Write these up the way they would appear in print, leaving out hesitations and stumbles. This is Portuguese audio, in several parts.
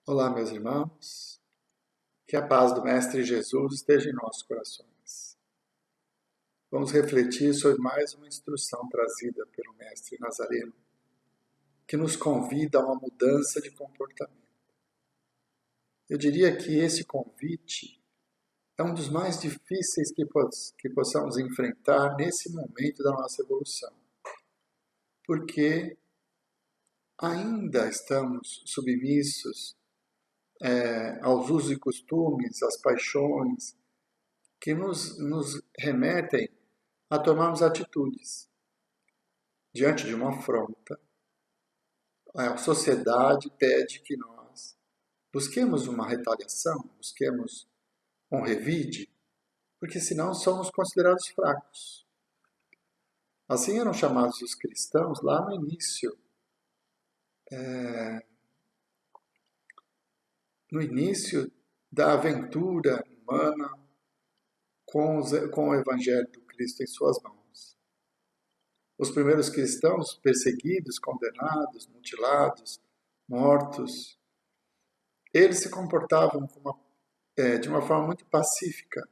Olá, meus irmãos, que a paz do Mestre Jesus esteja em nossos corações. Vamos refletir sobre mais uma instrução trazida pelo Mestre Nazareno, que nos convida a uma mudança de comportamento. Eu diria que esse convite é um dos mais difíceis que possamos enfrentar nesse momento da nossa evolução, porque ainda estamos submissos aos usos e costumes, às paixões, que nos remetem a tomarmos atitudes. Diante de uma afronta, a sociedade pede que nós busquemos uma retaliação, busquemos um revide, porque senão somos considerados fracos. Assim eram chamados os cristãos lá no início, da aventura humana com o Evangelho do Cristo em suas mãos. Os primeiros cristãos perseguidos, condenados, mutilados, mortos, eles se comportavam de uma forma muito pacífica.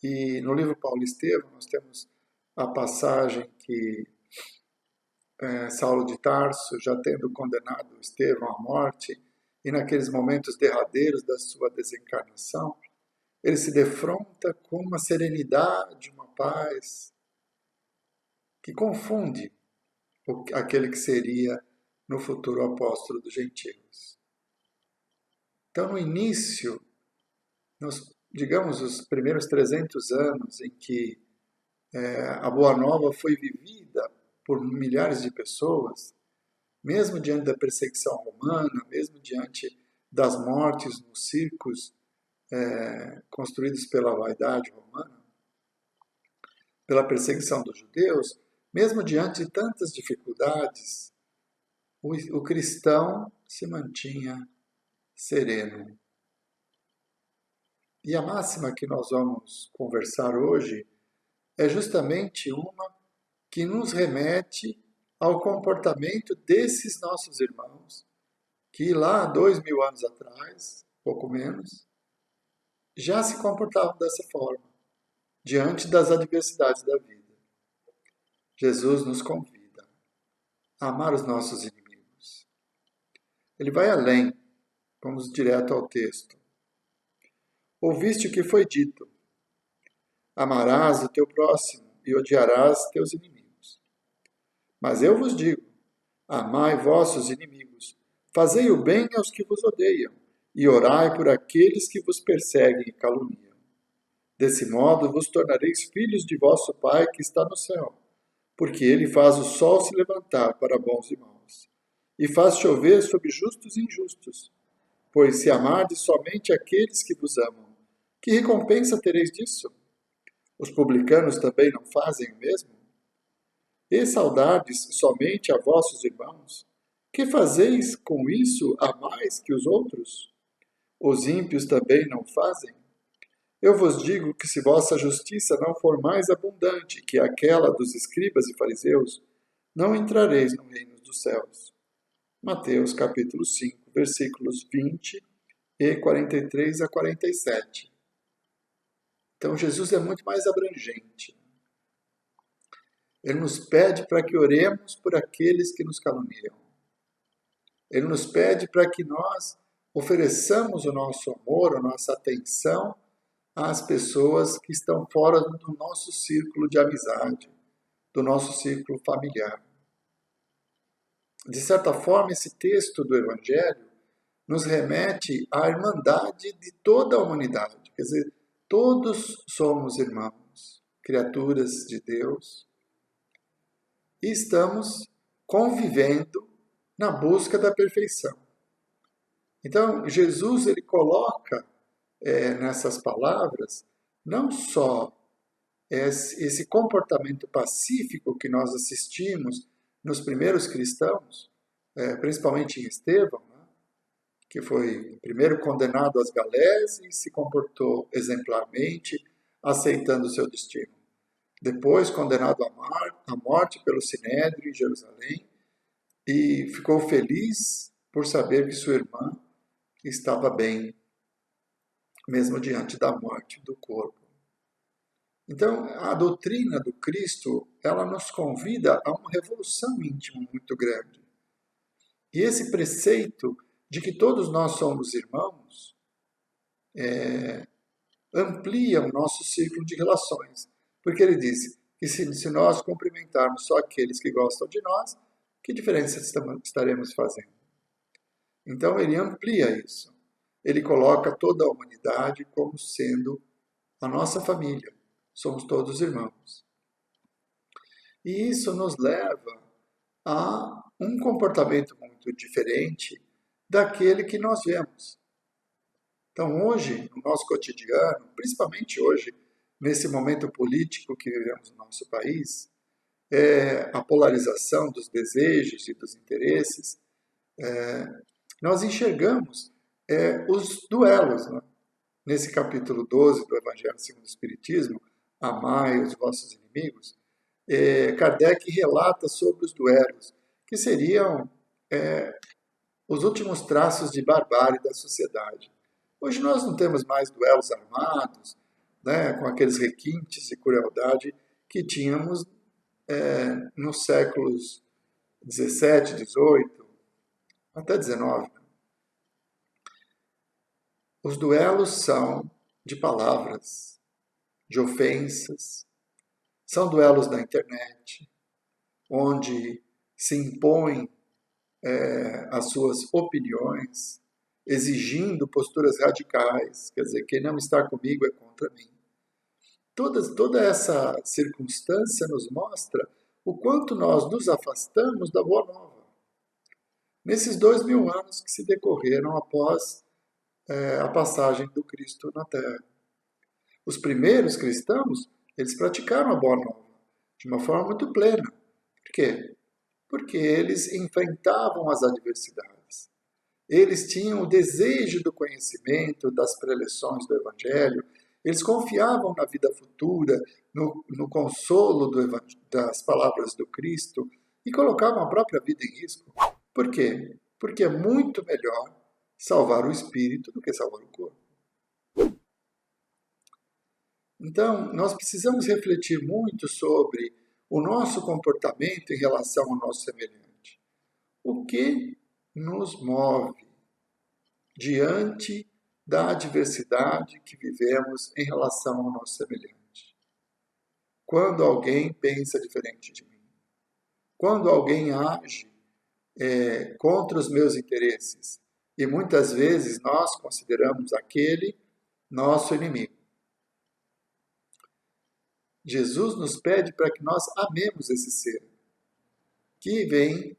E no livro Paulo e Estevão nós temos a passagem que Saulo de Tarso, já tendo condenado Estevão à morte, e naqueles momentos derradeiros da sua desencarnação, ele se defronta com uma serenidade, uma paz, que confunde aquele que seria no futuro apóstolo dos gentios. Então, no início, digamos os primeiros 300 anos em que a Boa Nova foi vivida por milhares de pessoas, mesmo diante da perseguição romana, mesmo diante das mortes nos circos construídos pela vaidade romana, pela perseguição dos judeus, mesmo diante de tantas dificuldades, o cristão se mantinha sereno. E a máxima que nós vamos conversar hoje é justamente uma que nos remete ao comportamento desses nossos irmãos, que lá 2000 anos atrás, pouco menos, já se comportavam dessa forma, diante das adversidades da vida. Jesus nos convida a amar os nossos inimigos. Ele vai além, vamos direto ao texto. Ouviste o que foi dito: amarás o teu próximo e odiarás teus inimigos. Mas eu vos digo: amai vossos inimigos, fazei o bem aos que vos odeiam, e orai por aqueles que vos perseguem e caluniam. Desse modo vos tornareis filhos de vosso Pai que está no céu, porque ele faz o sol se levantar para bons e maus, e faz chover sobre justos e injustos. Pois se amardes somente aqueles que vos amam, que recompensa tereis disso? Os publicanos também não fazem o mesmo? E saudardes somente a vossos irmãos? Que fazeis com isso a mais que os outros? Os ímpios também não fazem? Eu vos digo que se vossa justiça não for mais abundante que aquela dos escribas e fariseus, não entrareis no reino dos céus. Mateus capítulo 5, versículos 20 e 43 a 47. Então Jesus é muito mais abrangente. Ele nos pede para que oremos por aqueles que nos caluniam. Ele nos pede para que nós ofereçamos o nosso amor, a nossa atenção às pessoas que estão fora do nosso círculo de amizade, do nosso círculo familiar. De certa forma, esse texto do Evangelho nos remete à irmandade de toda a humanidade. Quer dizer, todos somos irmãos, criaturas de Deus, e estamos convivendo na busca da perfeição. Então, Jesus ele coloca nessas palavras não só esse comportamento pacífico que nós assistimos nos primeiros cristãos, principalmente em Estevão, né, que foi primeiro condenado às galés e se comportou exemplarmente, aceitando o seu destino. Depois condenado à morte pelo Sinédrio em Jerusalém, e ficou feliz por saber que sua irmã estava bem, mesmo diante da morte do corpo. Então, a doutrina do Cristo, ela nos convida a uma revolução íntima muito grande. E esse preceito de que todos nós somos irmãos amplia o nosso círculo de relações. Porque ele diz que se nós cumprimentarmos só aqueles que gostam de nós, que diferença estaremos fazendo? Então, ele amplia isso. Ele coloca toda a humanidade como sendo a nossa família. Somos todos irmãos. E isso nos leva a um comportamento muito diferente daquele que nós vemos. Então, hoje, no nosso cotidiano, principalmente hoje, nesse momento político que vivemos no nosso país, a polarização dos desejos e dos interesses, nós enxergamos os duelos. Né? Nesse capítulo 12 do Evangelho segundo o Espiritismo, amai os vossos inimigos, Kardec relata sobre os duelos, que seriam os últimos traços de barbárie da sociedade. Hoje nós não temos mais duelos armados, né, com aqueles requintes de crueldade que tínhamos nos séculos 17, 18, até 19. Os duelos são de palavras, de ofensas, são duelos na internet, onde se impõem as suas opiniões, exigindo posturas radicais, quer dizer, quem não está comigo é contra mim. Toda essa circunstância nos mostra o quanto nós nos afastamos da Boa Nova. Nesses 2000 anos que se decorreram após a passagem do Cristo na Terra. Os primeiros cristãos, eles praticaram a Boa Nova de uma forma muito plena. Por quê? Porque eles enfrentavam as adversidades. Eles tinham o desejo do conhecimento, das preleções do Evangelho, eles confiavam na vida futura, no consolo das palavras do Cristo e colocavam a própria vida em risco. Por quê? Porque é muito melhor salvar o espírito do que salvar o corpo. Então, nós precisamos refletir muito sobre o nosso comportamento em relação ao nosso semelhante. O que nos move diante da adversidade que vivemos em relação ao nosso semelhante? Quando alguém pensa diferente de mim, quando alguém age contra os meus interesses, e muitas vezes nós consideramos aquele nosso inimigo. Jesus nos pede para que nós amemos esse ser, que vem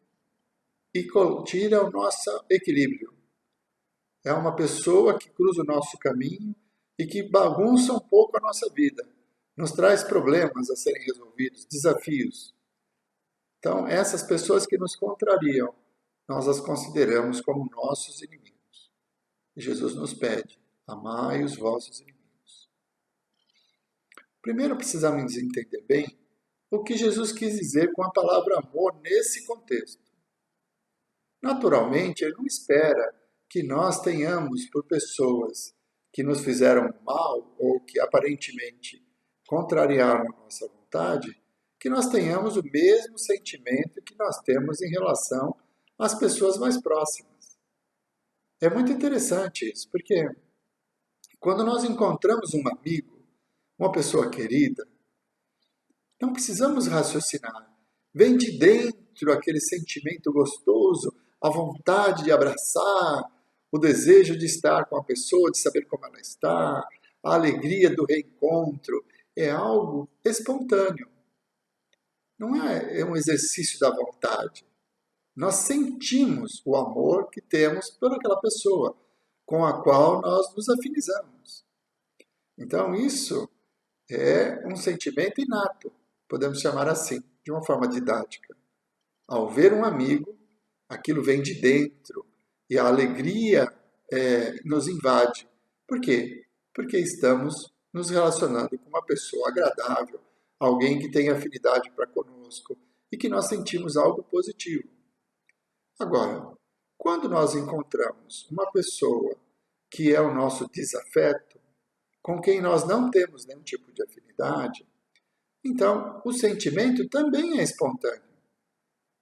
e tira o nosso equilíbrio. É uma pessoa que cruza o nosso caminho e que bagunça um pouco a nossa vida, nos traz problemas a serem resolvidos, desafios. Então, essas pessoas que nos contrariam, nós as consideramos como nossos inimigos. E Jesus nos pede, amai os vossos inimigos. Primeiro precisamos entender bem o que Jesus quis dizer com a palavra amor nesse contexto. Naturalmente, ele não espera que nós tenhamos por pessoas que nos fizeram mal ou que aparentemente contrariaram a nossa vontade, que nós tenhamos o mesmo sentimento que nós temos em relação às pessoas mais próximas. É muito interessante isso, porque quando nós encontramos um amigo, uma pessoa querida, não precisamos raciocinar. Vem de dentro aquele sentimento gostoso, a vontade de abraçar, o desejo de estar com a pessoa, de saber como ela está, a alegria do reencontro. É algo espontâneo. Não é um exercício da vontade. Nós sentimos o amor que temos por aquela pessoa, com a qual nós nos afinizamos. Então, isso é um sentimento inato, podemos chamar assim, de uma forma didática. Ao ver um amigo, aquilo vem de dentro e a alegria nos invade. Por quê? Porque estamos nos relacionando com uma pessoa agradável, alguém que tem afinidade para conosco e que nós sentimos algo positivo. Agora, quando nós encontramos uma pessoa que é o nosso desafeto, com quem nós não temos nenhum tipo de afinidade, então o sentimento também é espontâneo.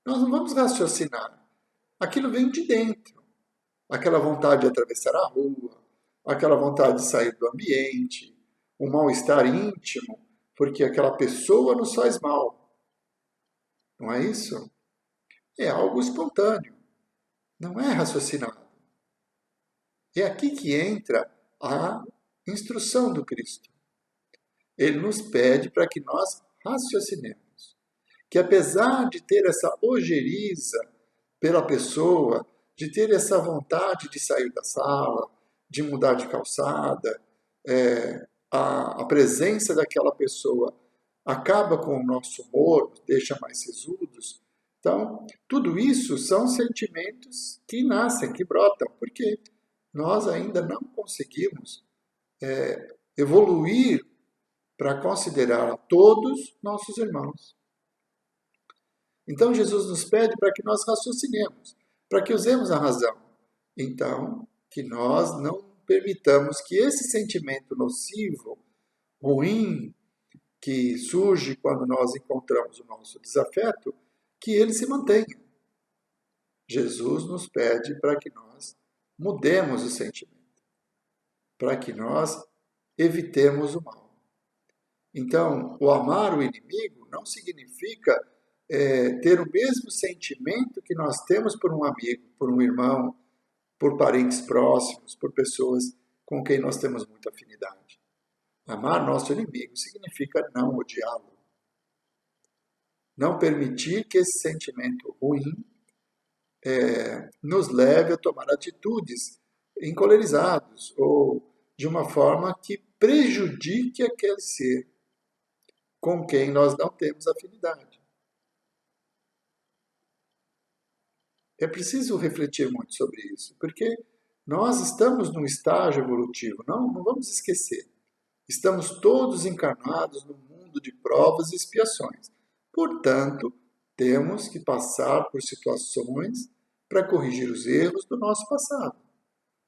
Nós não vamos raciocinar. Aquilo vem de dentro. Aquela vontade de atravessar a rua, aquela vontade de sair do ambiente, o mal-estar íntimo, porque aquela pessoa nos faz mal. Não é isso? É algo espontâneo. Não é raciocinado. É aqui que entra a instrução do Cristo. Ele nos pede para que nós raciocinemos. Que apesar de ter essa ojeriza pela pessoa, de ter essa vontade de sair da sala, de mudar de calçada, a presença daquela pessoa acaba com o nosso humor, nos deixa mais sisudos. Então, tudo isso são sentimentos que nascem, que brotam, porque nós ainda não conseguimos evoluir para considerar a todos nossos irmãos. Então, Jesus nos pede para que nós raciocinemos, para que usemos a razão. Então, que nós não permitamos que esse sentimento nocivo, ruim, que surge quando nós encontramos o nosso desafeto, que ele se mantenha. Jesus nos pede para que nós mudemos o sentimento, para que nós evitemos o mal. Então, o amar o inimigo não significa ter o mesmo sentimento que nós temos por um amigo, por um irmão, por parentes próximos, por pessoas com quem nós temos muita afinidade. Amar nosso inimigo significa não odiá-lo. Não permitir que esse sentimento ruim nos leve a tomar atitudes encolerizados ou de uma forma que prejudique aquele ser com quem nós não temos afinidade. É preciso refletir muito sobre isso, porque nós estamos num estágio evolutivo, não vamos esquecer. Estamos todos encarnados num mundo de provas e expiações. Portanto, temos que passar por situações para corrigir os erros do nosso passado.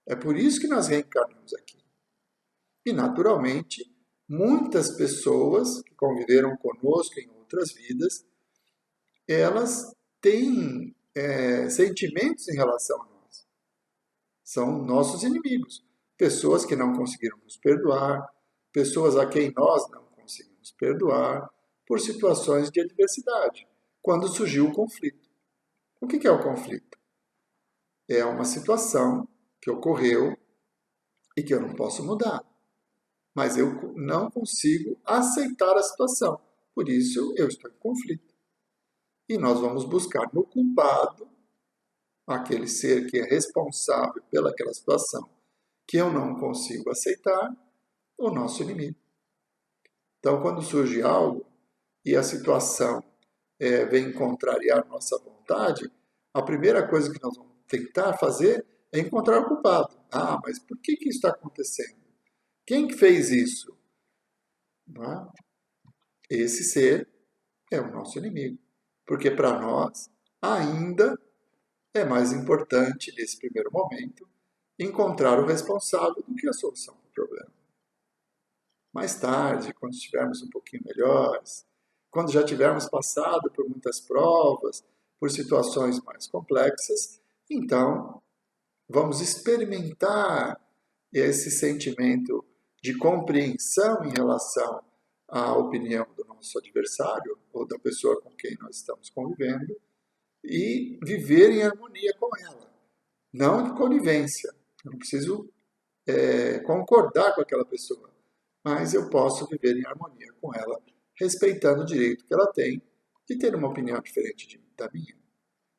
É por isso que nós reencarnamos aqui. E, naturalmente, muitas pessoas que conviveram conosco em outras vidas, elas têm sentimentos em relação a nós. São nossos inimigos. Pessoas que não conseguiram nos perdoar, pessoas a quem nós não conseguimos perdoar por situações de adversidade, quando surgiu o conflito. O que é o conflito? É uma situação que ocorreu e que eu não posso mudar. Mas eu não consigo aceitar a situação. Por isso, eu estou em conflito. E nós vamos buscar no culpado, aquele ser que é responsável pelaquela situação que eu não consigo aceitar, o nosso inimigo. Então, quando surge algo e a situação vem contrariar nossa vontade, a primeira coisa que nós vamos tentar fazer é encontrar o culpado. Ah, mas por que isso está acontecendo? Quem que fez isso? Não é? Esse ser é o nosso inimigo. Porque para nós, ainda é mais importante, nesse primeiro momento, encontrar o responsável do que a solução do problema. Mais tarde, quando estivermos um pouquinho melhores, quando já tivermos passado por muitas provas, por situações mais complexas, então vamos experimentar esse sentimento de compreensão em relação à opinião do nosso adversário ou da pessoa com quem nós estamos convivendo e viver em harmonia com ela, não em conivência. Eu não preciso concordar com aquela pessoa, mas eu posso viver em harmonia com ela, respeitando o direito que ela tem de ter uma opinião diferente da minha,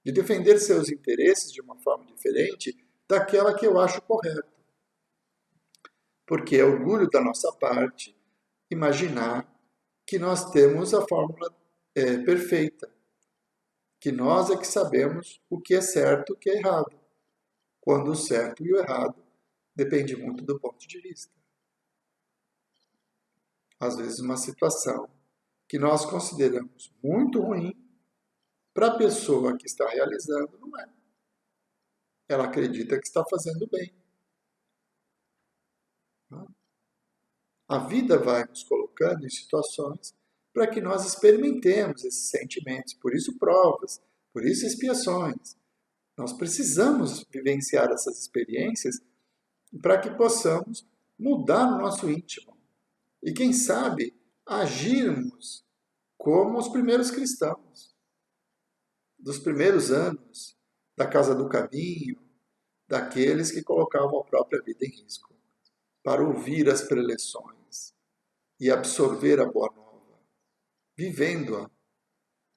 de defender seus interesses de uma forma diferente daquela que eu acho correta. Porque é orgulho da nossa parte imaginar que nós temos a fórmula perfeita, que nós é que sabemos o que é certo e o que é errado, quando o certo e o errado depende muito do ponto de vista. Às vezes uma situação que nós consideramos muito ruim, para a pessoa que está realizando, não é. ela acredita que está fazendo bem. A vida vai nos colocando em situações para que nós experimentemos esses sentimentos. Por isso, provas, por isso, expiações. Nós precisamos vivenciar essas experiências para que possamos mudar o nosso íntimo. E, quem sabe, agirmos como os primeiros cristãos, dos primeiros anos da Casa do Caminho, daqueles que colocavam a própria vida em risco, para ouvir as preleções e absorver a Boa Nova, vivendo-a,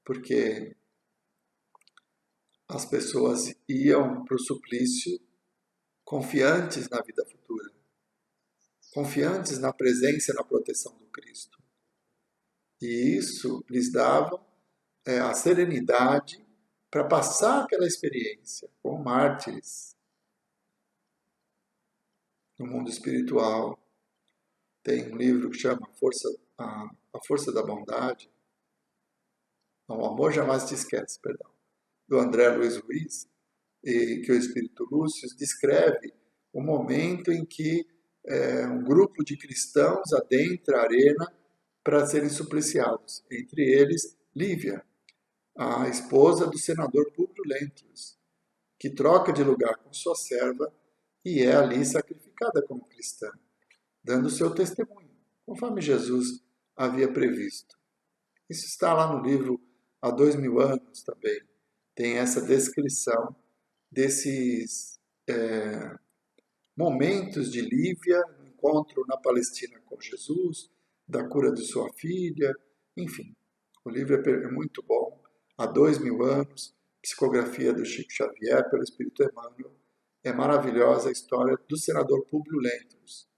porque as pessoas iam para o suplício confiantes na vida futura, confiantes na presença e na proteção do Cristo. E isso lhes dava a serenidade para passar pela experiência, como mártires. No mundo espiritual, tem um livro que chama A Força da Bondade, não, O Amor Jamais Te Esquece, perdão, do André Luiz Ruiz, que o Espírito Lúcio descreve o momento em que um grupo de cristãos adentra a arena para serem supliciados, entre eles Lívia, a esposa do senador Públio Lentulus, que troca de lugar com sua serva e é ali sacrificada como cristã, dando seu testemunho, conforme Jesus havia previsto. Isso está lá no livro Há 2000 anos também. Tem essa descrição desses momentos de Lívia, no encontro na Palestina com Jesus, da cura de sua filha, enfim. O livro é muito bom. Há 2000 anos, psicografia do Chico Xavier pelo Espírito Emmanuel. É maravilhosa a história do senador Públio Lentulus.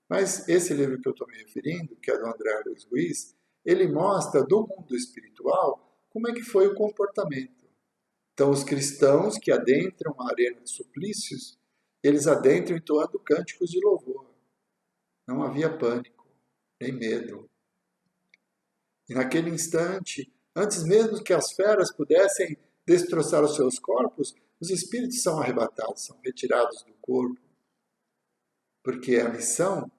Mas esse livro que eu estou me referindo, que é do André Luiz Ruiz, ele mostra do mundo espiritual como é que foi o comportamento. Então, os cristãos que adentram a arena de suplícios, eles adentram entoando cânticos de louvor. Não havia pânico, nem medo. E naquele instante, antes mesmo que as feras pudessem destroçar os seus corpos, os espíritos são arrebatados, são retirados do corpo. Porque a missão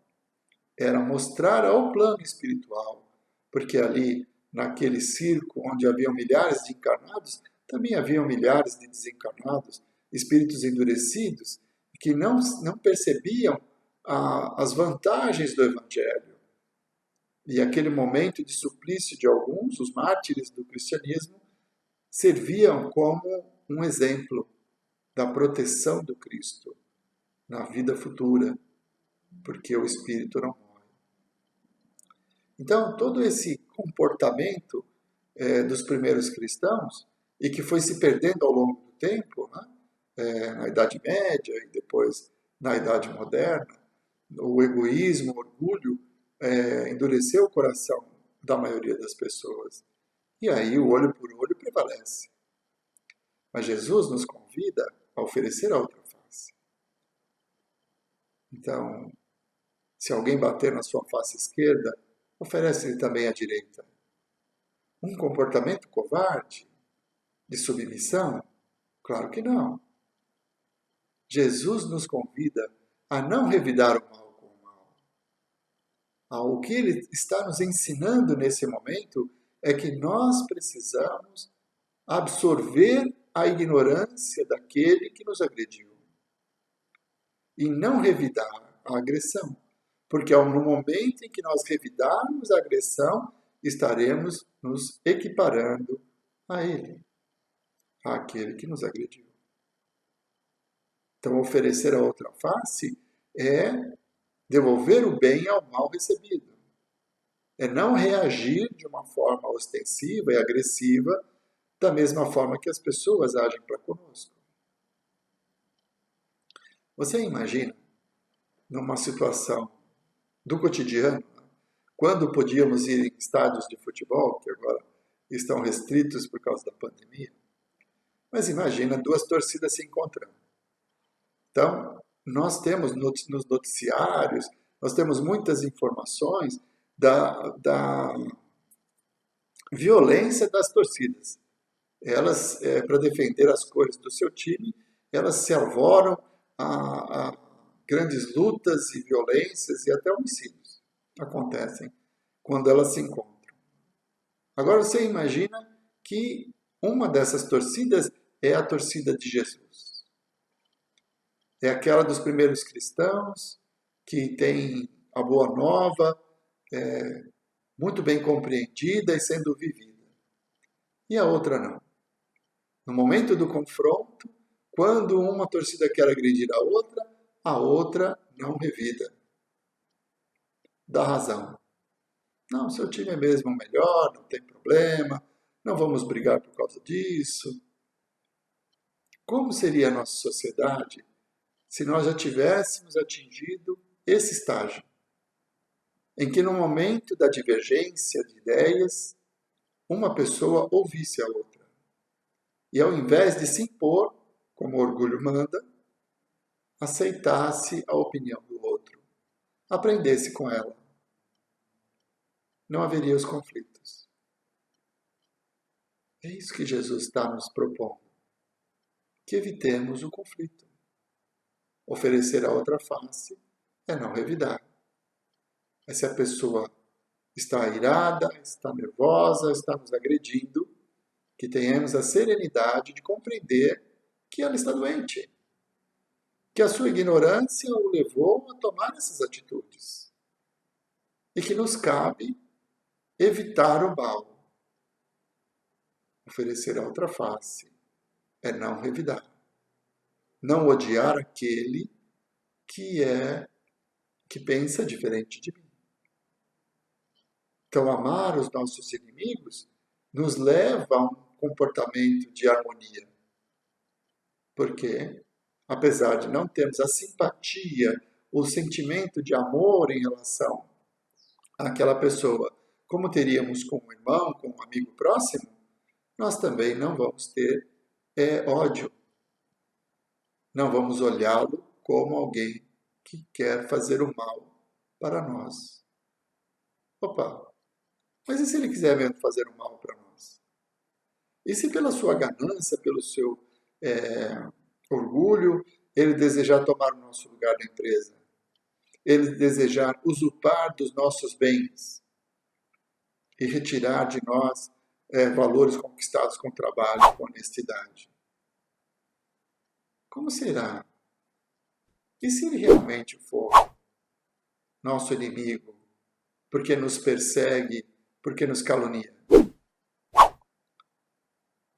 era mostrar ao plano espiritual, porque ali, naquele circo onde haviam milhares de encarnados, também haviam milhares de desencarnados, espíritos endurecidos, que não percebiam as vantagens do Evangelho. E aquele momento de suplício de alguns, os mártires do cristianismo, serviam como um exemplo da proteção do Cristo na vida futura, porque o Espírito não morre. Então, todo esse comportamento dos primeiros cristãos, e que foi se perdendo ao longo do tempo, né? Na Idade Média e depois na Idade Moderna, o egoísmo, o orgulho, endureceu o coração da maioria das pessoas. E aí o olho por olho prevalece. Mas Jesus nos convida a oferecer a outra face. Então, se alguém bater na sua face esquerda, oferece-lhe também a direita. Um comportamento covarde, de submissão? Claro que não. Jesus nos convida a não revidar o mal com o mal. O que ele está nos ensinando nesse momento é que nós precisamos absorver a ignorância daquele que nos agrediu e não revidar a agressão, porque no momento em que nós revidarmos a agressão, estaremos nos equiparando a ele, àquele que nos agrediu. Então, oferecer a outra face é devolver o bem ao mal recebido. É não reagir de uma forma ostensiva e agressiva da mesma forma que as pessoas agem para conosco. Você imagina, numa situação do cotidiano, quando podíamos ir em estádios de futebol, que agora estão restritos por causa da pandemia, mas imagina duas torcidas se encontrando. Então, nós temos nos noticiários, nós temos muitas informações da violência das torcidas. Elas, para defender as cores do seu time, elas se arvoram a grandes lutas e violências e até homicídios acontecem quando elas se encontram. Agora você imagina que uma dessas torcidas é a torcida de Jesus. É aquela dos primeiros cristãos que tem a boa nova muito bem compreendida e sendo vivida. E a outra não. No momento do confronto, quando uma torcida quer agredir a outra não revida. Dá razão. Não, seu time é mesmo melhor, não tem problema, não vamos brigar por causa disso. Como seria a nossa sociedade se nós já tivéssemos atingido esse estágio? Em que no momento da divergência de ideias, uma pessoa ouvisse a outra. E ao invés de se impor, como o orgulho manda, aceitasse a opinião do outro, aprendesse com ela. Não haveria os conflitos. É isso que Jesus está nos propondo. Que evitemos o conflito. Oferecer a outra face é não revidar. Mas se a pessoa está irada, está nervosa, está nos agredindo, que tenhamos a serenidade de compreender que ela está doente. Que a sua ignorância o levou a tomar essas atitudes. E que nos cabe evitar o mal. Oferecer a outra face é não revidar. Não odiar aquele que pensa diferente de mim. Então, amar os nossos inimigos nos leva a um comportamento de harmonia. Porque, apesar de não termos a simpatia, o sentimento de amor em relação àquela pessoa, como teríamos com um irmão, com um amigo próximo, nós também não vamos ter ódio. Não vamos olhá-lo como alguém que quer fazer o mal para nós. Opa, mas e se ele quiser mesmo fazer o mal para nós? E se pela sua ganância, pelo seu orgulho, ele desejar tomar o nosso lugar na empresa? Ele desejar usurpar dos nossos bens e retirar de nós valores conquistados com trabalho, com honestidade? Como será? E se ele realmente for nosso inimigo, porque nos persegue, porque nos calunia?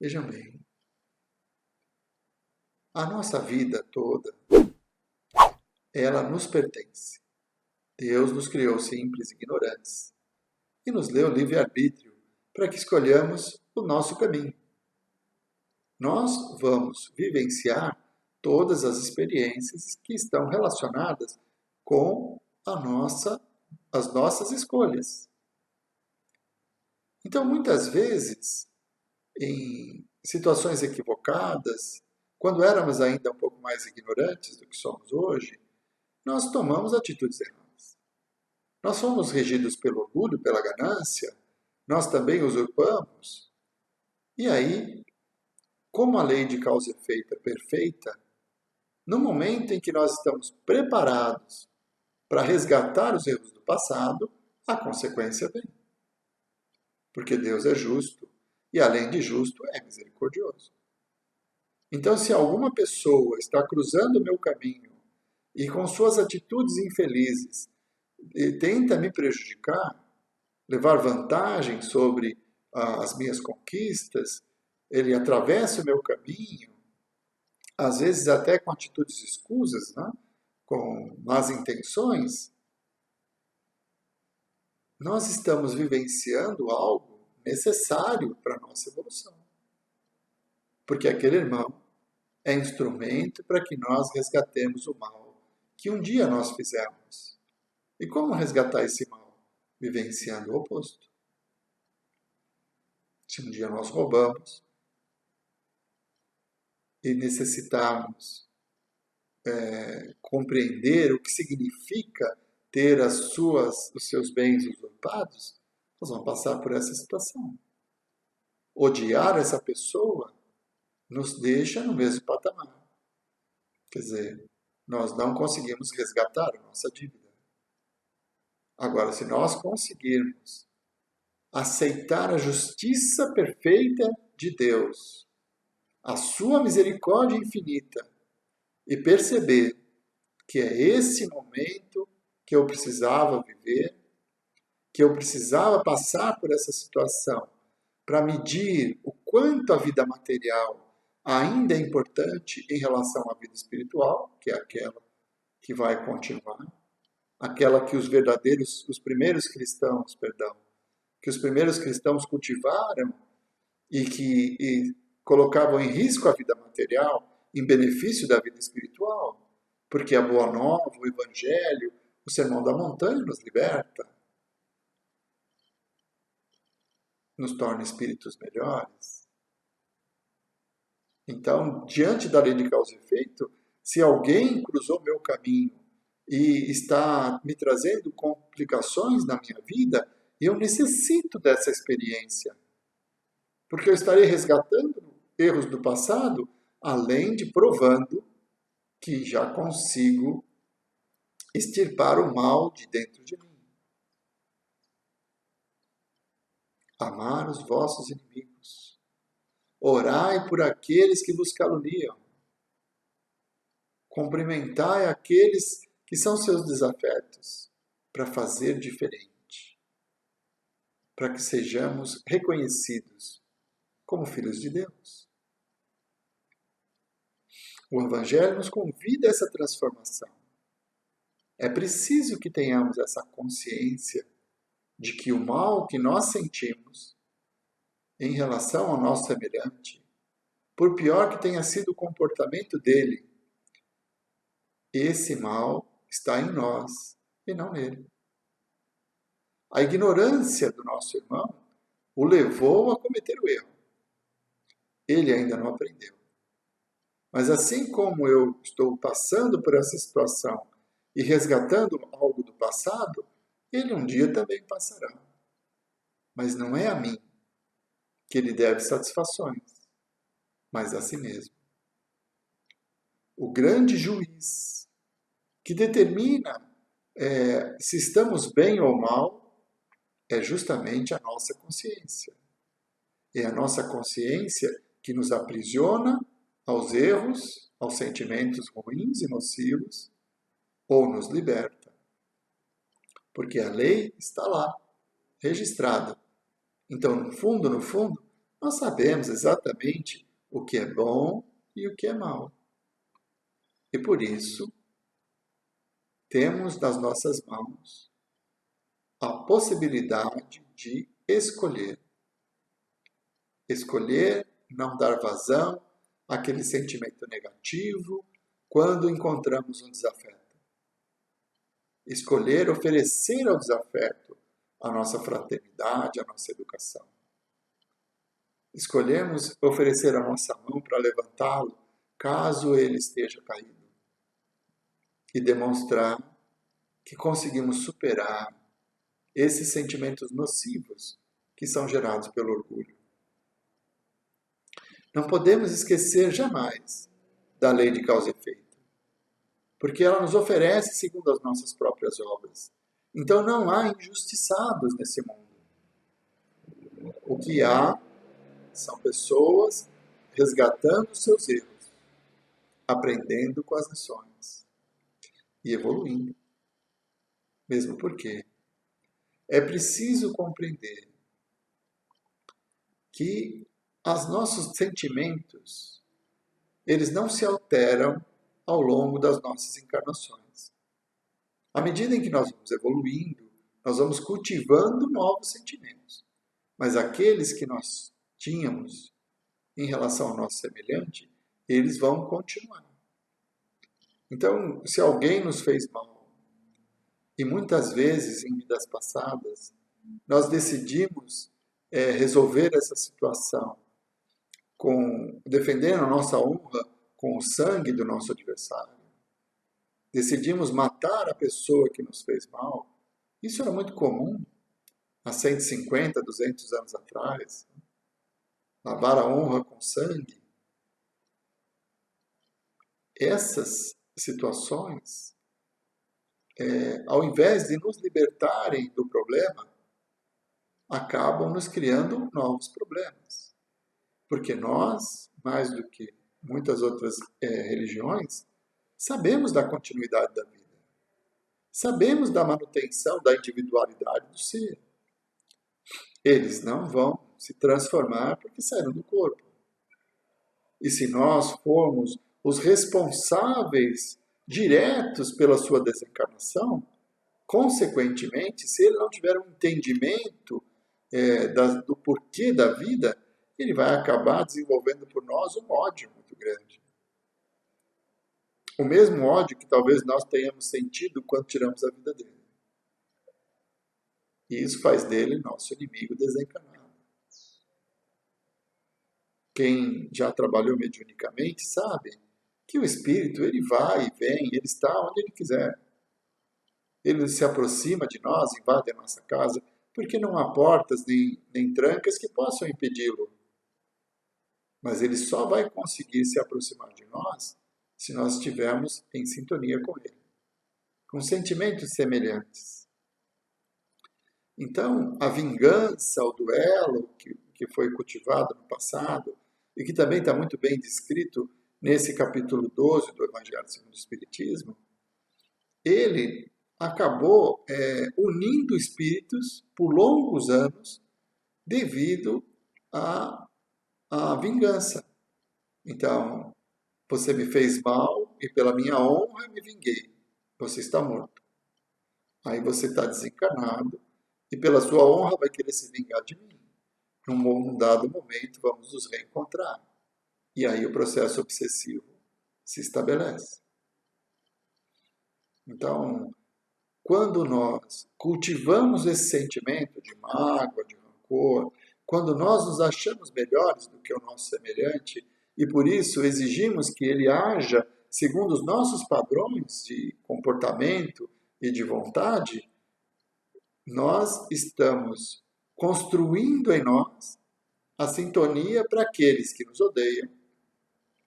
Vejam bem, a nossa vida toda, ela nos pertence. Deus nos criou simples e ignorantes e nos deu livre-arbítrio para que escolhamos o nosso caminho. Nós vamos vivenciar todas as experiências que estão relacionadas com as nossas escolhas. Então, muitas vezes, em situações equivocadas, quando éramos ainda um pouco mais ignorantes do que somos hoje, nós tomamos atitudes erradas. Nós somos regidos pelo orgulho, pela ganância, nós também usurpamos. E aí, como a lei de causa e efeito é perfeita, no momento em que nós estamos preparados para resgatar os erros do passado, a consequência vem. Porque Deus é justo e, além de justo, é misericordioso. Então, se alguma pessoa está cruzando o meu caminho e com suas atitudes infelizes tenta me prejudicar, levar vantagem sobre as minhas conquistas, ele atravessa o meu caminho, às vezes até com atitudes escusas, né? Com más intenções, nós estamos vivenciando algo necessário para a nossa evolução. Porque aquele irmão é instrumento para que nós resgatemos o mal que um dia nós fizemos. E como resgatar esse mal? Vivenciando o oposto. Se um dia nós roubamos e necessitarmos compreender o que significa ter os seus bens usurpados, nós vamos passar por essa situação. Odiar essa pessoa nos deixa no mesmo patamar. Quer dizer, nós não conseguimos resgatar a nossa dívida. Agora, se nós conseguirmos aceitar a justiça perfeita de Deus, a sua misericórdia infinita, e perceber que é esse momento que eu precisava viver, que eu precisava passar por essa situação para medir o quanto a vida material ainda é importante em relação à vida espiritual, que é aquela que vai continuar, aquela que os primeiros cristãos, que os primeiros cristãos cultivaram e colocavam em risco a vida material em benefício da vida espiritual, porque a Boa Nova, o Evangelho, o Sermão da Montanha nos liberta, nos torna espíritos melhores. Então, diante da lei de causa e efeito, se alguém cruzou meu caminho e está me trazendo complicações na minha vida, eu necessito dessa experiência, porque eu estarei resgatando erros do passado, além de provando que já consigo extirpar o mal de dentro de mim. Amar os vossos inimigos. Orai por aqueles que vos caluniam. Cumprimentai aqueles que são seus desafetos, para fazer diferente, para que sejamos reconhecidos como filhos de Deus. O Evangelho nos convida a essa transformação. É preciso que tenhamos essa consciência de que o mal que nós sentimos em relação ao nosso semelhante, por pior que tenha sido o comportamento dele, esse mal está em nós e não nele. A ignorância do nosso irmão o levou a cometer o erro. Ele ainda não aprendeu. Mas assim como eu estou passando por essa situação e resgatando algo do passado, ele um dia também passará. Mas não é a mim que ele deve satisfações, mas a si mesmo. O grande juiz que determina se estamos bem ou mal é justamente a nossa consciência. É a nossa consciência que nos aprisiona aos erros, aos sentimentos ruins e nocivos, ou nos liberta. Porque a lei está lá, registrada. Então, no fundo, nós sabemos exatamente o que é bom e o que é mal. E por isso, temos nas nossas mãos a possibilidade de escolher. Escolher não dar vazão àquele sentimento negativo quando encontramos um desafeto. Escolher oferecer ao desafeto a nossa fraternidade, a nossa educação. Escolhemos oferecer a nossa mão para levantá-lo, caso ele esteja caído. E demonstrar que conseguimos superar esses sentimentos nocivos que são gerados pelo orgulho. Não podemos esquecer jamais da lei de causa e efeito, porque ela nos oferece segundo as nossas próprias obras. Então não há injustiçados nesse mundo. O que há são pessoas resgatando seus erros, aprendendo com as lições e evoluindo. Mesmo porque é preciso compreender que os nossos sentimentos, eles não se alteram ao longo das nossas encarnações. À medida em que nós vamos evoluindo, nós vamos cultivando novos sentimentos. Mas aqueles que nós tínhamos em relação ao nosso semelhante, eles vão continuar. Então, se alguém nos fez mal, e muitas vezes em vidas passadas, nós decidimos resolver essa situação defendendo a nossa honra com o sangue do nosso adversário. Decidimos matar a pessoa que nos fez mal. Isso era muito comum há 150, 200 anos atrás. Lavar a honra com sangue. essas situações, ao invés de nos libertarem do problema, acabam nos criando novos problemas. Porque nós, mais do que muitas outras religiões, sabemos da continuidade da vida. Sabemos da manutenção da individualidade do ser. Eles não vão se transformar porque saíram do corpo. E se nós formos os responsáveis diretos pela sua desencarnação, consequentemente, se ele não tiver um entendimento do porquê da vida, ele vai acabar desenvolvendo por nós um ódio muito grande. O mesmo ódio que talvez nós tenhamos sentido quando tiramos a vida dele. E isso faz dele nosso inimigo desencarnado. Quem já trabalhou mediunicamente sabe que o espírito ele vai e vem, ele está onde ele quiser. Ele se aproxima de nós, invade a nossa casa, porque não há portas nem trancas que possam impedi-lo. Mas ele só vai conseguir se aproximar de nós se nós estivermos em sintonia com ele, com sentimentos semelhantes. Então, a vingança, o duelo que foi cultivado no passado, e que também está muito bem descrito nesse capítulo 12 do Evangelho segundo o Espiritismo, ele acabou unindo espíritos por longos anos devido à vingança. Então, você me fez mal e pela minha honra me vinguei. Você está morto. Aí você está desencarnado e pela sua honra vai querer se vingar de mim. Num dado momento vamos nos reencontrar. E aí o processo obsessivo se estabelece. Então, quando nós cultivamos esse sentimento de mágoa, de rancor, quando nós nos achamos melhores do que o nosso semelhante e por isso exigimos que ele haja segundo os nossos padrões de comportamento e de vontade, nós estamos construindo em nós a sintonia para aqueles que nos odeiam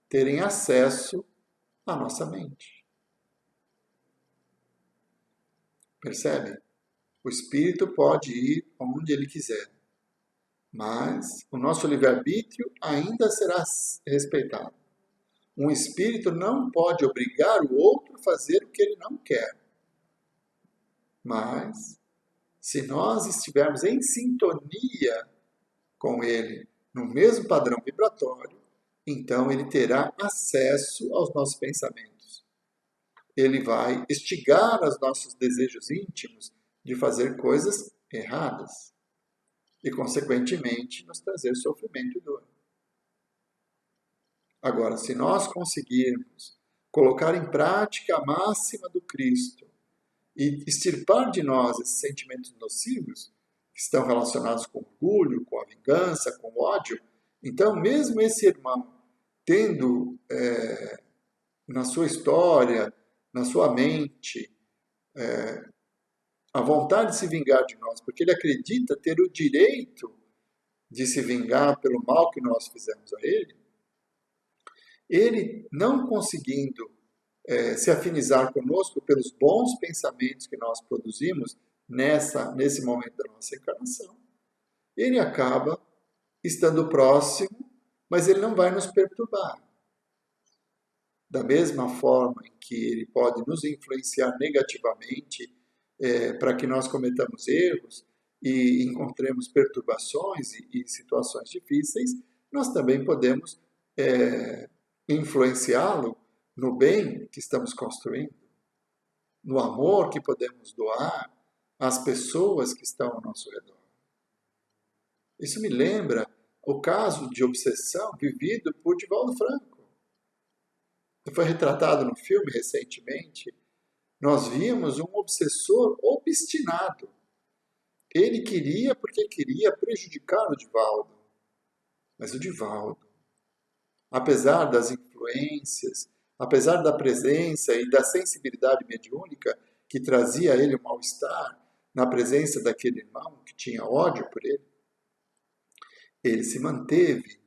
terem acesso à nossa mente. Percebe? O espírito pode ir onde ele quiser, mas o nosso livre-arbítrio ainda será respeitado. Um espírito não pode obrigar o outro a fazer o que ele não quer. Mas, se nós estivermos em sintonia com ele, no mesmo padrão vibratório, então ele terá acesso aos nossos pensamentos. Ele vai instigar os nossos desejos íntimos de fazer coisas erradas e, consequentemente, nos trazer sofrimento e dor. Agora, se nós conseguirmos colocar em prática a máxima do Cristo e extirpar de nós esses sentimentos nocivos, que estão relacionados com o orgulho, com a vingança, com o ódio, então, mesmo esse irmão tendo na sua história, na sua mente, a vontade de se vingar de nós, porque ele acredita ter o direito de se vingar pelo mal que nós fizemos a ele não conseguindo se afinizar conosco pelos bons pensamentos que nós produzimos nesse momento da nossa encarnação, ele acaba estando próximo, mas ele não vai nos perturbar. Da mesma forma em que ele pode nos influenciar negativamente para que nós cometamos erros e encontremos perturbações e situações difíceis, nós também podemos influenciá-lo no bem que estamos construindo, no amor que podemos doar às pessoas que estão ao nosso redor. Isso me lembra o caso de obsessão vivido por Divaldo Franco. Foi retratado no filme recentemente. Nós vimos um obsessor obstinado. Ele queria porque queria prejudicar o Divaldo. Mas o Divaldo, apesar das influências, apesar da presença e da sensibilidade mediúnica que trazia a ele o mal-estar na presença daquele irmão que tinha ódio por ele se manteve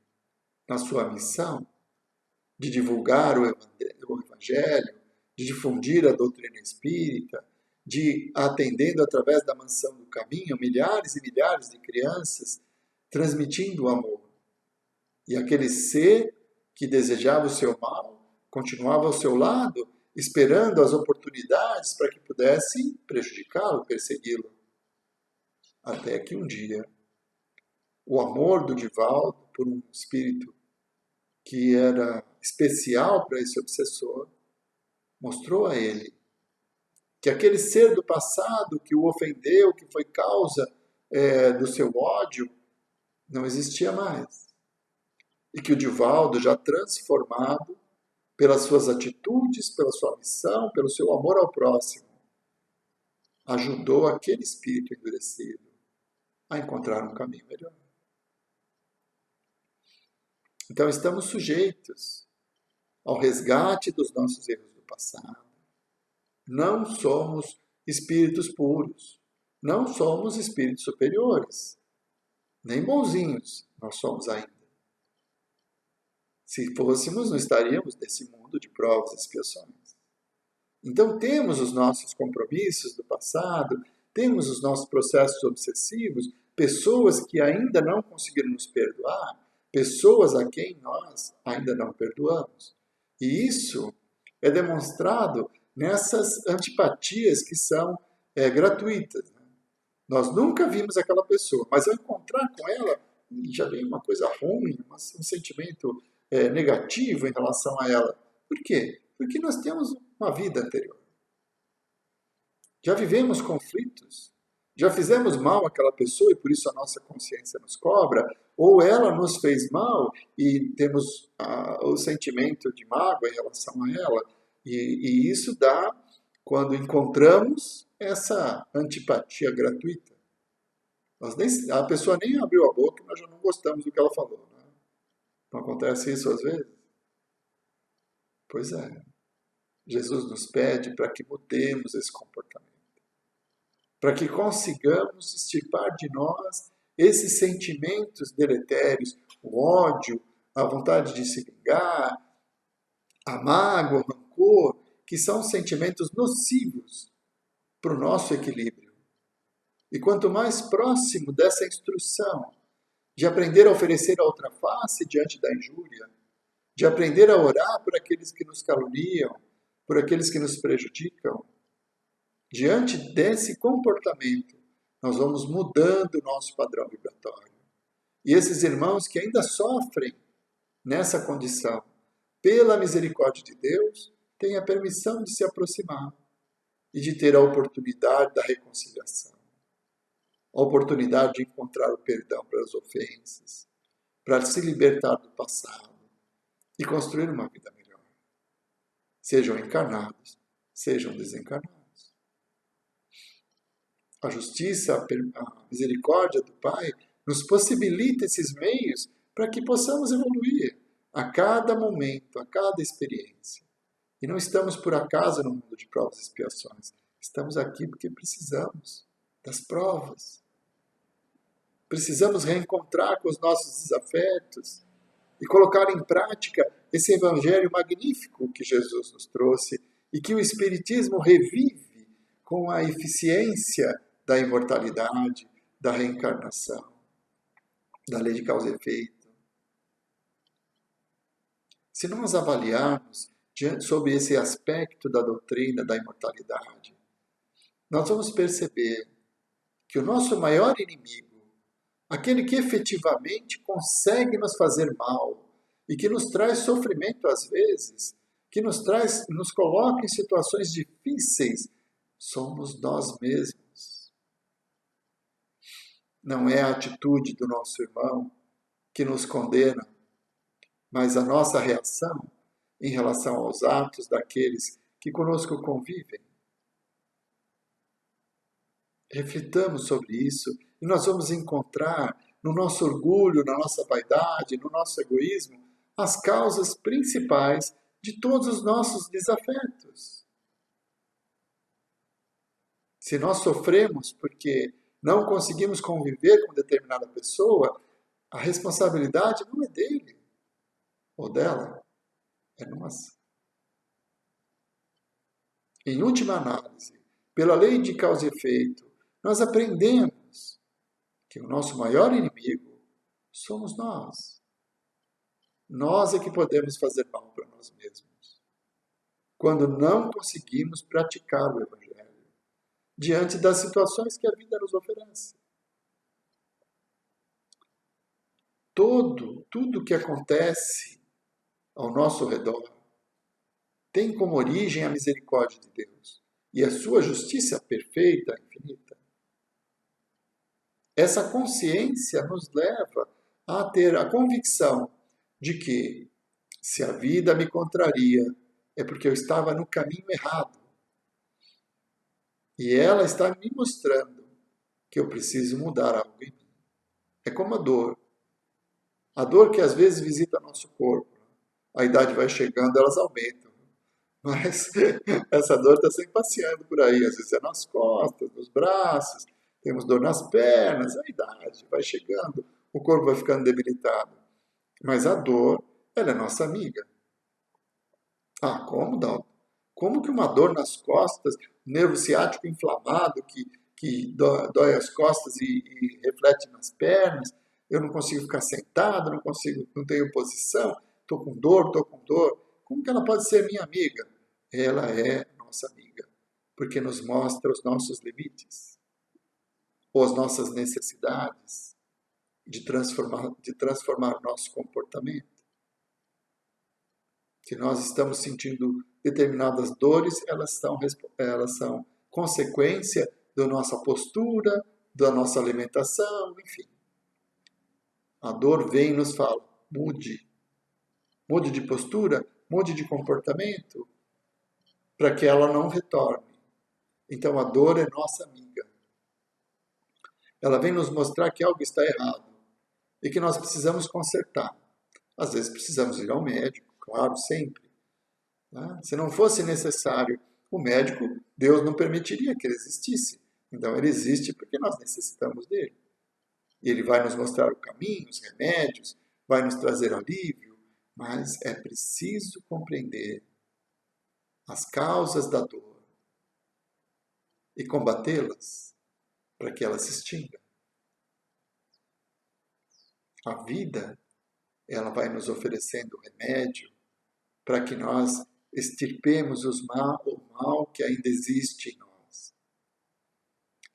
na sua missão de divulgar o do Evangelho, de difundir a doutrina espírita, de atendendo através da Mansão do Caminho, milhares e milhares de crianças, transmitindo o amor. E aquele ser que desejava o seu mal, continuava ao seu lado, esperando as oportunidades para que pudesse prejudicá-lo, persegui-lo. Até que um dia, o amor do Divaldo por um espírito que era especial para esse obsessor, mostrou a ele que aquele ser do passado que o ofendeu, que foi causa do seu ódio, não existia mais. E que o Divaldo, já transformado pelas suas atitudes, pela sua missão, pelo seu amor ao próximo, ajudou aquele espírito endurecido a encontrar um caminho melhor. Então estamos sujeitos ao resgate dos nossos erros do passado. Não somos espíritos puros, não somos espíritos superiores, nem bonzinhos nós somos ainda. Se fôssemos, não estaríamos nesse mundo de provas e expiações. Então temos os nossos compromissos do passado, temos os nossos processos obsessivos, pessoas que ainda não conseguiram nos perdoar, pessoas a quem nós ainda não perdoamos. E isso é demonstrado nessas antipatias que são gratuitas. Né? Nós nunca vimos aquela pessoa, mas ao encontrar com ela, já vem uma coisa ruim, um sentimento negativo em relação a ela. Por quê? Porque nós temos uma vida anterior. Já vivemos conflitos, já fizemos mal àquela pessoa e por isso a nossa consciência nos cobra, ou ela nos fez mal e temos o sentimento de mágoa em relação a ela. E isso dá quando encontramos essa antipatia gratuita. A pessoa nem abriu a boca e nós já não gostamos do que ela falou. Né? Não acontece isso às vezes? Pois é. Jesus nos pede para que mudemos esse comportamento. Para que consigamos extirpar de nós esses sentimentos deletérios, o ódio, a vontade de se vingar, a mágoa, o rancor, que são sentimentos nocivos para o nosso equilíbrio. E quanto mais próximo dessa instrução, de aprender a oferecer a outra face diante da injúria, de aprender a orar por aqueles que nos caluniam, por aqueles que nos prejudicam, diante desse comportamento, nós vamos mudando o nosso padrão vibratório. E esses irmãos que ainda sofrem nessa condição, pela misericórdia de Deus, têm a permissão de se aproximar e de ter a oportunidade da reconciliação, a oportunidade de encontrar o perdão pelas ofensas, para se libertar do passado e construir uma vida melhor. Sejam encarnados, sejam desencarnados. A justiça, a misericórdia do Pai nos possibilita esses meios para que possamos evoluir a cada momento, a cada experiência. E não estamos por acaso no mundo de provas e expiações. Estamos aqui porque precisamos das provas. Precisamos reencontrar com os nossos desafetos e colocar em prática esse evangelho magnífico que Jesus nos trouxe e que o Espiritismo revive com a eficiência da imortalidade, da reencarnação, da lei de causa e efeito. Se nós avaliarmos sobre esse aspecto da doutrina da imortalidade, nós vamos perceber que o nosso maior inimigo, aquele que efetivamente consegue nos fazer mal e que nos traz sofrimento às vezes, que nos coloca em situações difíceis, somos nós mesmos. Não é a atitude do nosso irmão que nos condena, mas a nossa reação em relação aos atos daqueles que conosco convivem. Reflitamos sobre isso e nós vamos encontrar no nosso orgulho, na nossa vaidade, no nosso egoísmo, as causas principais de todos os nossos desafetos. Se nós sofremos porque não conseguimos conviver com determinada pessoa, a responsabilidade não é dele ou dela, é nossa. em última análise, pela lei de causa e efeito, nós aprendemos que o nosso maior inimigo somos nós. Nós é que podemos fazer mal para nós mesmos, quando não conseguimos praticar o Evangelho diante das situações que a vida nos oferece. Tudo que acontece ao nosso redor tem como origem a misericórdia de Deus e a sua justiça perfeita, infinita. Essa consciência nos leva a ter a convicção de que, se a vida me contraria, é porque eu estava no caminho errado. E ela está me mostrando que eu preciso mudar algo em mim. É como a dor. A dor que às vezes visita nosso corpo. A idade vai chegando, elas aumentam. Mas essa dor está sempre passeando por aí. Às vezes é nas costas, nos braços, temos dor nas pernas. A idade vai chegando, o corpo vai ficando debilitado. Mas a dor, ela é nossa amiga. Ah, como, Dalton? Como que uma dor nas costas, nervo ciático inflamado, que dói as costas e reflete nas pernas, eu não consigo ficar sentado, não tenho posição, estou com dor. Como que ela pode ser minha amiga? Ela é nossa amiga, porque nos mostra os nossos limites, ou as nossas necessidades de transformar o nosso comportamento. Se nós estamos sentindo determinadas dores, elas são consequência da nossa postura, da nossa alimentação, enfim. A dor vem e nos fala, mude. Mude de postura, mude de comportamento, para que ela não retorne. Então a dor é nossa amiga. Ela vem nos mostrar que algo está errado e que nós precisamos consertar. Às vezes precisamos ir ao médico, claro, sempre. Né? Se não fosse necessário o médico, Deus não permitiria que ele existisse. Então ele existe porque nós necessitamos dele. E ele vai nos mostrar o caminho, os remédios, vai nos trazer alívio, mas é preciso compreender as causas da dor e combatê-las para que ela se extinga. A vida, ela vai nos oferecendo remédio para que nós extirpemos o mal que ainda existe em nós.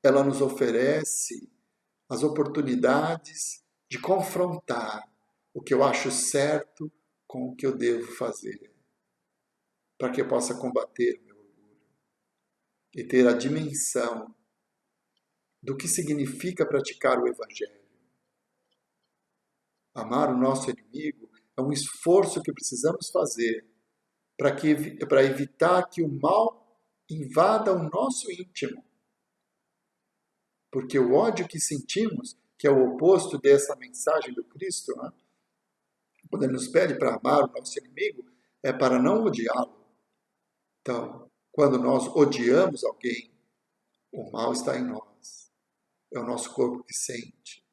Ela nos oferece as oportunidades de confrontar o que eu acho certo com o que eu devo fazer, para que eu possa combater o meu orgulho e ter a dimensão do que significa praticar o Evangelho. Amar o nosso inimigo é um esforço que precisamos fazer para evitar que o mal invada o nosso íntimo. Porque o ódio que sentimos, que é o oposto dessa mensagem do Cristo, né? Quando ele nos pede para amar o nosso inimigo, é para não odiá-lo. Então, quando nós odiamos alguém, o mal está em nós. É o nosso corpo que sente.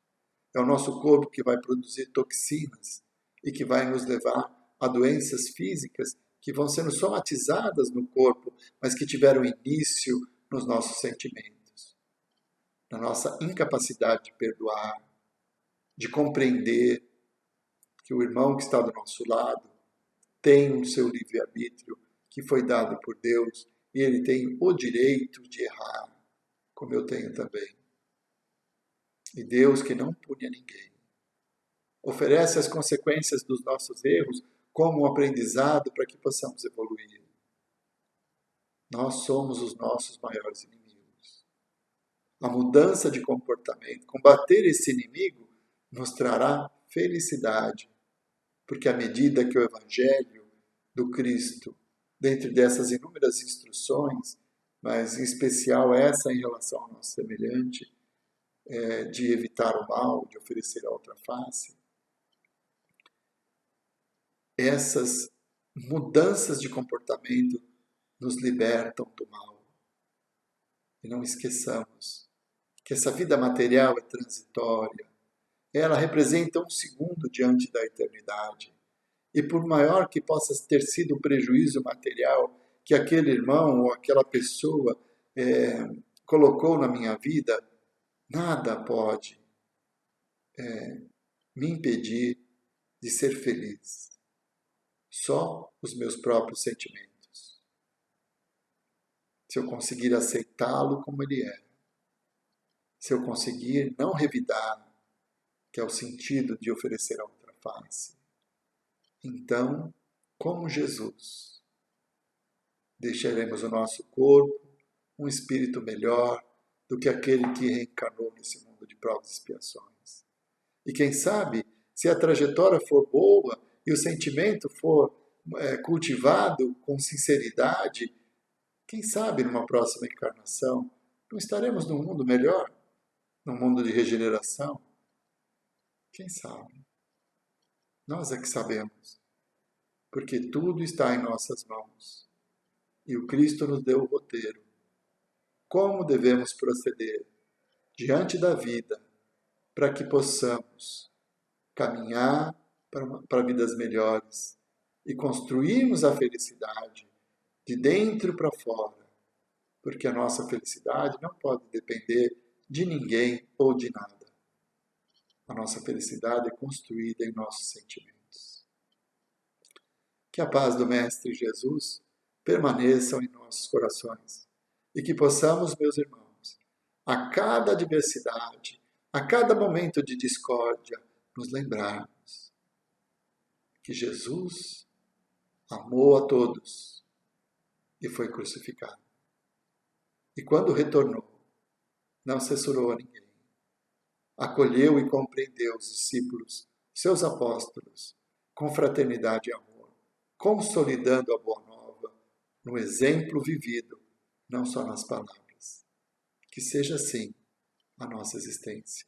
É o nosso corpo que vai produzir toxinas e que vai nos levar a doenças físicas que vão sendo somatizadas no corpo, mas que tiveram início nos nossos sentimentos, na nossa incapacidade de perdoar, de compreender que o irmão que está do nosso lado tem o seu livre-arbítrio que foi dado por Deus e ele tem o direito de errar, como eu tenho também. E Deus, que não pune a ninguém, oferece as consequências dos nossos erros como um aprendizado para que possamos evoluir. Nós somos os nossos maiores inimigos. A mudança de comportamento, combater esse inimigo, nos trará felicidade, porque à medida que o Evangelho do Cristo, dentre dessas inúmeras instruções, mas em especial essa em relação ao nosso semelhante, de evitar o mal, de oferecer a outra face, essas mudanças de comportamento nos libertam do mal. E não esqueçamos que essa vida material é transitória. Ela representa um segundo diante da eternidade. E por maior que possa ter sido o prejuízo material que aquele irmão ou aquela pessoa colocou na minha vida, nada pode me impedir de ser feliz. Só os meus próprios sentimentos. Se eu conseguir aceitá-lo como ele é, se eu conseguir não revidar, que é o sentido de oferecer a outra face, então, como Jesus, deixaremos o nosso corpo um espírito melhor do que aquele que reencarnou nesse mundo de provas e expiações. E quem sabe, se a trajetória for boa e o sentimento for cultivado com sinceridade, quem sabe numa próxima encarnação não estaremos num mundo melhor, num mundo de regeneração? Quem sabe? Nós é que sabemos, porque tudo está em nossas mãos. E o Cristo nos deu o roteiro. Como devemos proceder diante da vida para que possamos caminhar para vidas melhores e construirmos a felicidade de dentro para fora, porque a nossa felicidade não pode depender de ninguém ou de nada. A nossa felicidade é construída em nossos sentimentos. Que a paz do Mestre Jesus permaneçam em nossos corações e que possamos, meus irmãos, a cada adversidade, a cada momento de discórdia, nos lembrarmos que Jesus amou a todos e foi crucificado. E quando retornou, não censurou a ninguém. Acolheu e compreendeu os discípulos, seus apóstolos, com fraternidade e amor, consolidando a boa nova no exemplo vivido, não só nas palavras. Que seja assim a nossa existência.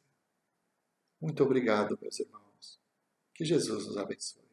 Muito obrigado, meus irmãos. Que Jesus nos abençoe.